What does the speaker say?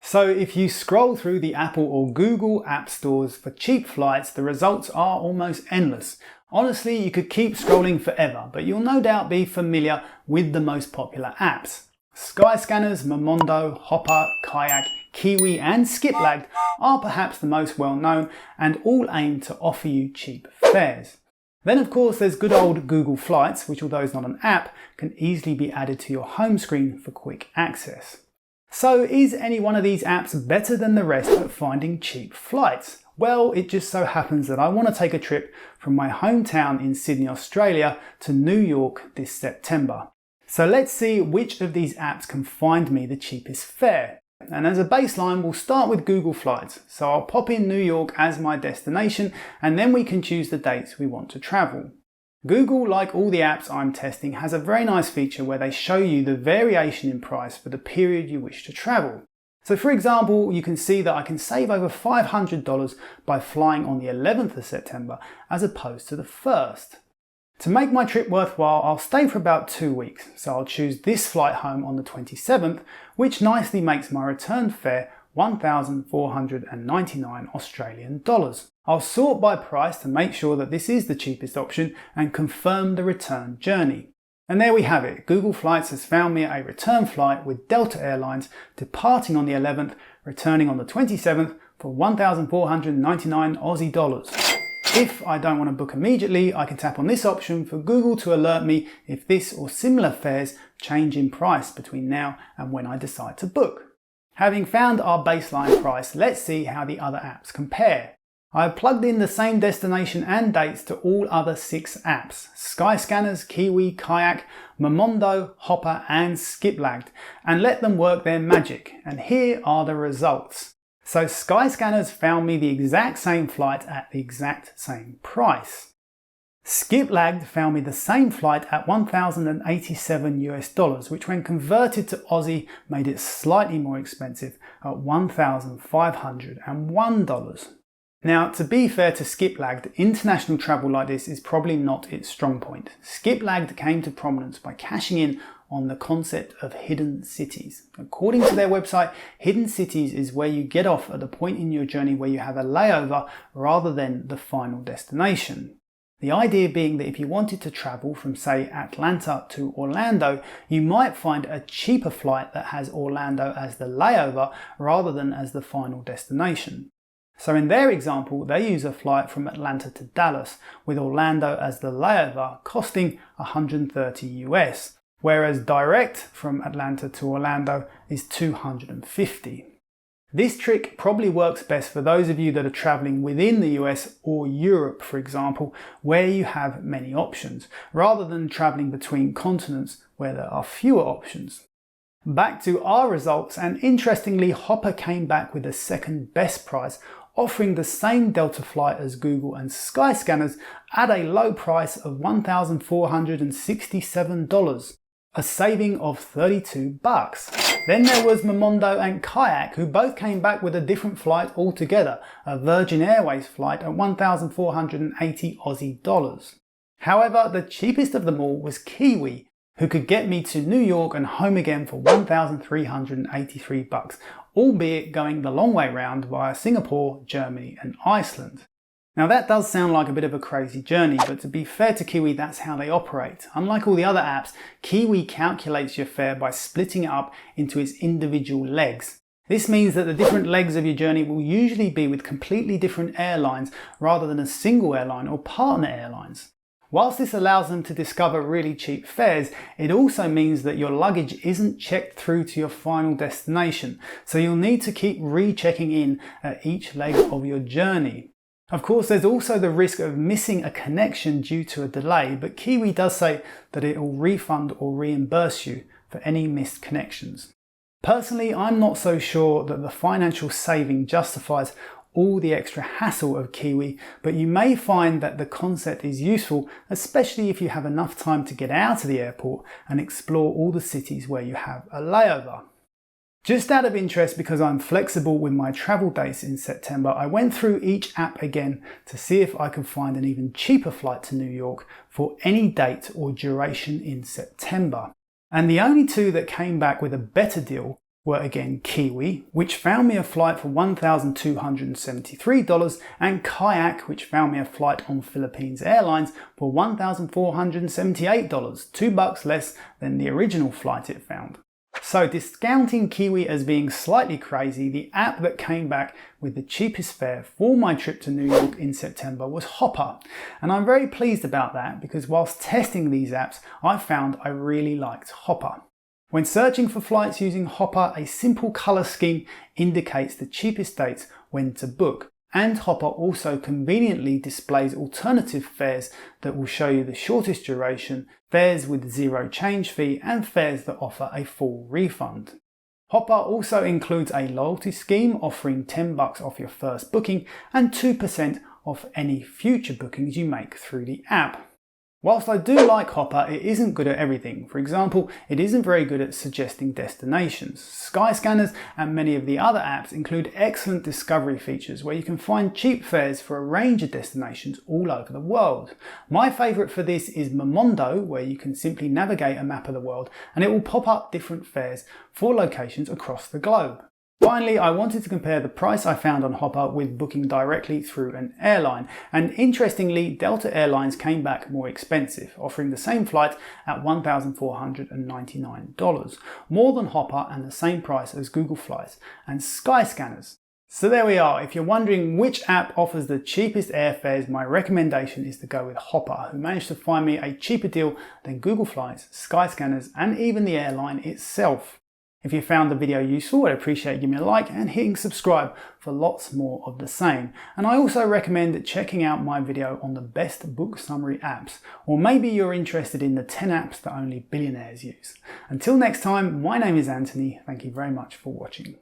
So if you scroll through the Apple or Google app stores for cheap flights, the results are almost endless. Honestly, you could keep scrolling forever, but you'll no doubt be familiar with the most popular apps. SkyScanners, Momondo, Hopper, Kayak, Kiwi and Skiplagged are perhaps the most well known and all aim to offer you cheap fares. Then of course there's good old Google Flights, which although it's not an app, can easily be added to your home screen for quick access. So is any one of these apps better than the rest at finding cheap flights? Well, it just so happens that I want to take a trip from my hometown in Sydney, Australia to New York this September. So let's see which of these apps can find me the cheapest fare. And as a baseline, we'll start with Google Flights. So I'll pop in New York as my destination and then we can choose the dates we want to travel. Google, like all the apps I'm testing, has a very nice feature where they show you the variation in price for the period you wish to travel. So for example, you can see that I can save over $500 by flying on the 11th of September as opposed to the 1st. To make my trip worthwhile, I'll stay for about 2 weeks, so I'll choose this flight home on the 27th, which nicely makes my return fare $1,499 Australian dollars. I'll sort by price to make sure that this is the cheapest option and confirm the return journey. And there we have it. Google Flights has found me a return flight with Delta Airlines departing on the 11th, returning on the 27th for 1,499 Aussie dollars. If I don't want to book immediately, I can tap on this option for Google to alert me if this or similar fares change in price between now and when I decide to book. Having found our baseline price, let's see how the other apps compare. I've plugged in the same destination and dates to all other 6 apps: SkyScanners, Kiwi, Kayak, Momondo, Hopper and Skiplagged, and let them work their magic. And here are the results. So SkyScanners found me the exact same flight at the exact same price. Skiplagged found me the same flight at $1,087 which when converted to Aussie made it slightly more expensive at $1,501. Now, to be fair to Skiplagged, international travel like this is probably not its strong point. Skiplagged came to prominence by cashing in on the concept of hidden cities. According to their website, hidden cities is where you get off at the point in your journey where you have a layover rather than the final destination. The idea being that if you wanted to travel from, say, Atlanta to Orlando, you might find a cheaper flight that has Orlando as the layover rather than as the final destination. So in their example, they use a flight from Atlanta to Dallas with Orlando as the layover costing $130 US, whereas direct from Atlanta to Orlando is $250. This trick probably works best for those of you that are traveling within the US or Europe, for example, where you have many options, rather than traveling between continents where there are fewer options. Back to our results, and interestingly, Hopper came back with the second best price, offering the same Delta flight as Google and Skyscanners at a low price of $1,467. A saving of $32. Then there was Momondo and Kayak, who both came back with a different flight altogether, a Virgin Airways flight at 1,480 Aussie dollars. However, the cheapest of them all was Kiwi, who could get me to New York and home again for $1,383, albeit going the long way round via Singapore, Germany and Iceland. Now that does sound like a bit of a crazy journey, but to be fair to Kiwi, that's how they operate. Unlike all the other apps, Kiwi calculates your fare by splitting it up into its individual legs. This means that the different legs of your journey will usually be with completely different airlines rather than a single airline or partner airlines. Whilst this allows them to discover really cheap fares, it also means that your luggage isn't checked through to your final destination, so you'll need to keep rechecking in at each leg of your journey. Of course, there's also the risk of missing a connection due to a delay, but Kiwi does say that it will refund or reimburse you for any missed connections. Personally, I'm not so sure that the financial saving justifies all the extra hassle of Kiwi, but you may find that the concept is useful, especially if you have enough time to get out of the airport and explore all the cities where you have a layover. Just out of interest, because I'm flexible with my travel dates in September, I went through each app again to see if I could find an even cheaper flight to New York for any date or duration in September. And the only two that came back with a better deal were again Kiwi, which found me a flight for $1,273, and Kayak, which found me a flight on Philippines Airlines for $1,478, $2 less than the original flight it found. So discounting Kiwi as being slightly crazy, the app that came back with the cheapest fare for my trip to New York in September was Hopper. And I'm very pleased about that because whilst testing these apps, I found I really liked Hopper. When searching for flights using Hopper, a simple colour scheme indicates the cheapest dates when to book. And Hopper also conveniently displays alternative fares that will show you the shortest duration, fares with zero change fee, and fares that offer a full refund. Hopper also includes a loyalty scheme offering $10 off your first booking and 2% off any future bookings you make through the app. Whilst I do like Hopper, it isn't good at everything. For example, it isn't very good at suggesting destinations. SkyScanners and many of the other apps include excellent discovery features where you can find cheap fares for a range of destinations all over the world. My favourite for this is Momondo, where you can simply navigate a map of the world and it will pop up different fares for locations across the globe. Finally, I wanted to compare the price I found on Hopper with booking directly through an airline, and interestingly, Delta Airlines came back more expensive, offering the same flight at $1,499, more than Hopper and the same price as Google Flights and SkyScanners. So there we are. If you're wondering which app offers the cheapest airfares, my recommendation is to go with Hopper, who managed to find me a cheaper deal than Google Flights, SkyScanners, and even the airline itself. If you found the video useful, I'd appreciate you giving me a like and hitting subscribe for lots more of the same. And I also recommend checking out my video on the best book summary apps, or maybe you're interested in the 10 apps that only billionaires use. Until next time, my name is Anthony. Thank you very much for watching.